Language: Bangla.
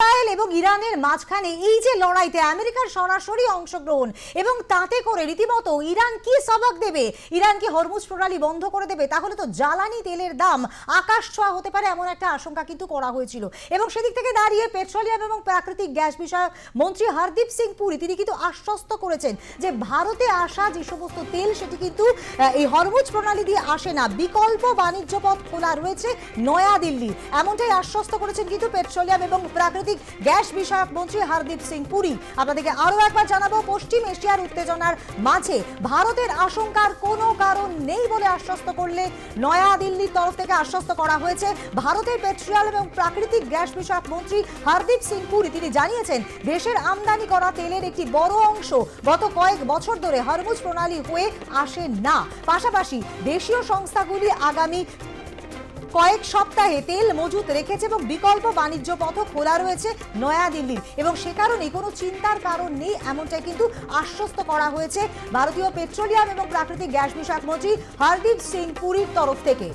ইসরায়েল এবং ইরানের মাঝখানে এই যে লড়াইতে আমেরিকার সরাসরি অংশগ্রহণ এবং তাতে করে রীতিমতো ইরান কি সবক দেবে, ইরান কি হরমুজ প্রণালী বন্ধ করে দেবে, তাহলে তো জ্বালানি তেলের দাম আকাশ ছোঁয়া হতে পারে এমন একটা আশঙ্কা কিন্তু করা হয়েছিল। এবং সেদিক থেকে দাঁড়িয়ে পেট্রোলিয়াম এবং প্রাকৃতিক গ্যাস বিষয়ক মন্ত্রী হরদীপ সিং পুরী তিনি কিন্তু আশ্বস্ত করেছেন যে ভারতে আসা যে সমস্ত তেল সেটি কিন্তু এই হরমুজ প্রণালী দিয়ে আসে না, বিকল্প বাণিজ্য পথ খোলা রয়েছে নয়াদিল্লি, এমনটাই আশ্বস্ত করেছেন কিন্তু পেট্রোলিয়াম এবং প্রাকৃতিক গ্যাস বিষয়ক মন্ত্রী হরদীপ সিং পুরী। আপনাদেরকে আরো একবার জানাবো, পশ্চিম এশিয়ার উত্তেজনার মাঝে ভারতের আশঙ্কার কোনো কারণ নেই বলে আশ্বস্ত করলে নয়াদিল্লির তরফ থেকে আশ্বস্ত করা হয়েছে। ভারতের পেট্রোলিয়াম এবং প্রাকৃতিক গ্যাস বিষয়ক মন্ত্রী হরদীপ সিং পুরী তিনি জানিয়েছেন দেশের আমদানি করা তেলের একটি বড় অংশ গত কয়েক বছর ধরে হরমুজ প্রণালী হয়ে আসে না। পাশাপাশি দেশীয় সংস্থাগুলি আগামী কয়েক সপ্তাহে তেল মজুত রেখেছে এবং বিকল্প বাণিজ্য পথ খোলা রয়েছে নয়াদিল্লির, এবং সে কারণে কোনো চিন্তার কারণ নেই এমনটাই কিন্তু আশ্বস্ত করা হয়েছে ভারতীয় পেট্রোলিয়াম এবং প্রাকৃতিক গ্যাস বিষয়ক মন্ত্রী হরদীপ সিং পুরীর তরফ থেকে।